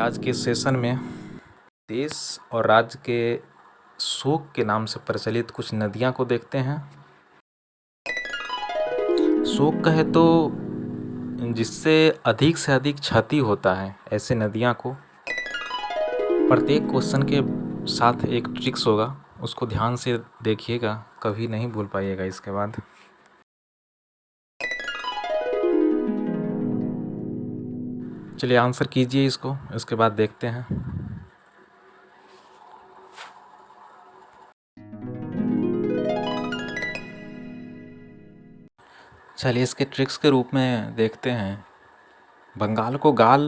आज के सेशन में देश और राज्य के शोक के नाम से प्रचलित कुछ नदियाँ को देखते हैं। शोक कहे तो जिससे अधिक से अधिक क्षति होता है, ऐसे नदियाँ को प्रत्येक क्वेश्चन के साथ एक ट्रिक्स होगा, उसको ध्यान से देखिएगा, कभी नहीं भूल पाइएगा इसके बाद। चलिए आंसर कीजिए इसको, इसके बाद देखते हैं। चलिए इसके ट्रिक्स के रूप में देखते हैं। बंगाल को गाल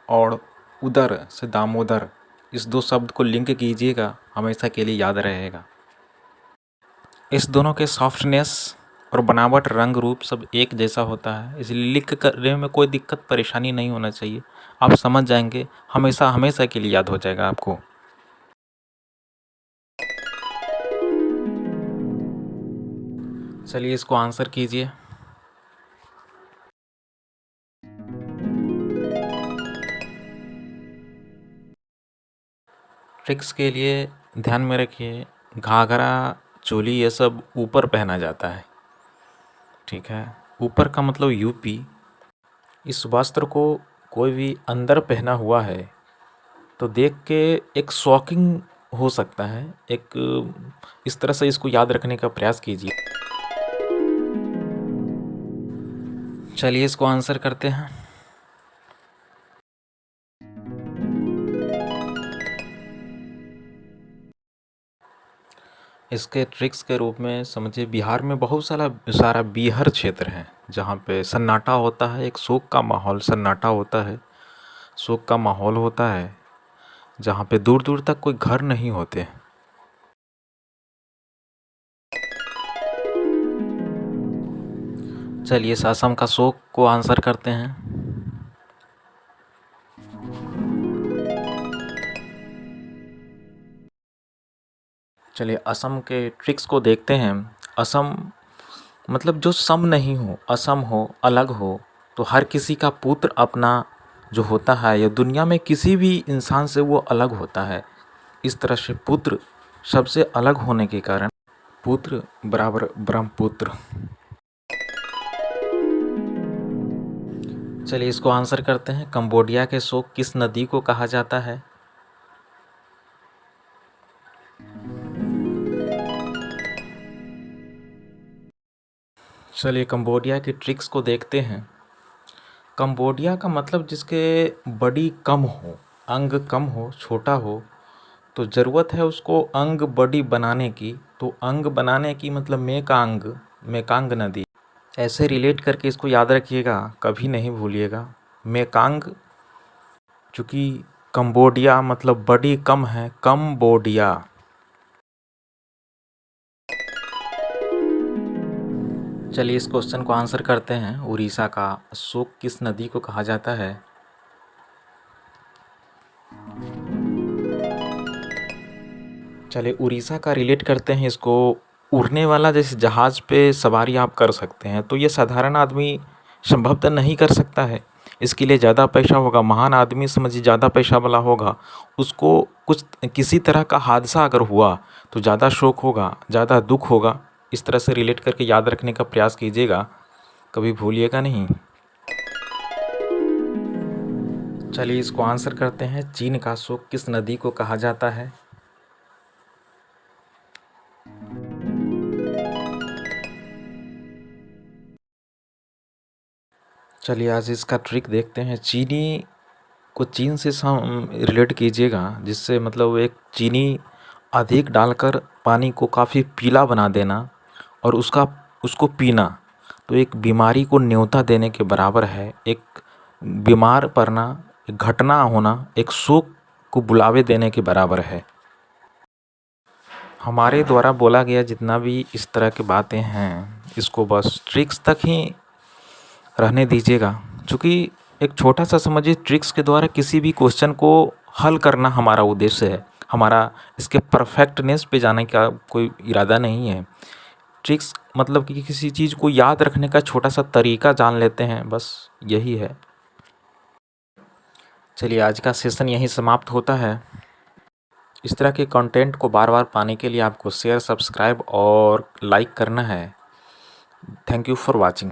और उदर से दामोदर, इस दो शब्द को लिंक कीजिएगा, हमेशा के लिए याद रहेगा। इस दोनों के सॉफ्टनेस और बनावट, रंग रूप सब एक जैसा होता है, इसलिए लिख करने में कोई दिक्कत परेशानी नहीं होना चाहिए। आप समझ जाएंगे, हमेशा हमेशा के लिए याद हो जाएगा आपको। चलिए इसको आंसर कीजिए। ट्रिक्स के लिए ध्यान में रखिए, घाघरा चोली ये सब ऊपर पहना जाता है, ठीक है। ऊपर का मतलब यूपी। इस वस्त्र को कोई भी अंदर पहना हुआ है तो देख के एक शॉकिंग हो सकता है। इस तरह से इसको याद रखने का प्रयास कीजिए। चलिए इसको आंसर करते हैं। इसके ट्रिक्स के रूप में समझिए, बिहार में बहुत सारा बीहर क्षेत्र है जहाँ पे सन्नाटा होता है, एक शोक का माहौल, सन्नाटा होता है, शोक का माहौल होता है, जहाँ पे दूर दूर तक कोई घर नहीं होते। चलिए इस असम का शोक को आंसर करते हैं। चलिए असम के ट्रिक्स को देखते हैं। असम मतलब जो सम नहीं हो, असम हो, अलग हो, तो हर किसी का पुत्र अपना जो होता है, या दुनिया में किसी भी इंसान से वो अलग होता है। इस तरह से पुत्र सबसे अलग होने के कारण पुत्र बराबर ब्रह्मपुत्र। चलिए इसको आंसर करते हैं। कंबोडिया के शोक किस नदी को कहा जाता है? चलिए कंबोडिया की ट्रिक्स को देखते हैं। कंबोडिया का मतलब जिसके बॉडी कम हो, अंग कम हो, छोटा हो, तो ज़रूरत है उसको अंग बॉडी बनाने की। तो अंग बनाने की मतलब मेकांग नदी, ऐसे रिलेट करके इसको याद रखिएगा, कभी नहीं भूलिएगा। मेकांग, चूँकि कंबोडिया मतलब बॉडी कम है, कंबोडिया। चलिए इस क्वेश्चन को आंसर करते हैं। उड़ीसा का शोक किस नदी को कहा जाता है? चलिए उड़ीसा का रिलेट करते हैं इसको। उड़ने वाला जैसे जहाज़ पे सवारी आप कर सकते हैं, तो ये साधारण आदमी संभवतः नहीं कर सकता है। इसके लिए ज़्यादा पैसा होगा, महान आदमी समझिए ज़्यादा पैसा वाला होगा, उसको कुछ किसी तरह का हादसा अगर हुआ तो ज़्यादा शोक होगा, ज़्यादा दुख होगा। इस तरह से रिलेट करके याद रखने का प्रयास कीजिएगा, कभी भूलिएगा नहीं। चलिए इसको आंसर करते हैं। चीन का शोक किस नदी को कहा जाता है? चलिए आज इसका ट्रिक देखते हैं। चीनी को चीन से रिलेट कीजिएगा, जिससे मतलब एक चीनी अधिक डालकर पानी को काफ़ी पीला बना देना और उसको पीना, तो एक बीमारी को न्योता देने के बराबर है। एक बीमार पड़ना, एक घटना होना, एक शोक को बुलावे देने के बराबर है। हमारे द्वारा बोला गया जितना भी इस तरह की बातें हैं, इसको बस ट्रिक्स तक ही रहने दीजिएगा, क्योंकि एक छोटा सा समझिए, ट्रिक्स के द्वारा किसी भी क्वेश्चन को हल करना हमारा उद्देश्य है। हमारा इसके परफेक्टनेस पे जाने का कोई इरादा नहीं है। ट्रिक्स मतलब कि किसी चीज़ को याद रखने का छोटा सा तरीका जान लेते हैं, बस यही है। चलिए आज का सेशन यहीं समाप्त होता है। इस तरह के कंटेंट को बार बार पाने के लिए आपको शेयर, सब्सक्राइब और लाइक करना है। Thank you for watching.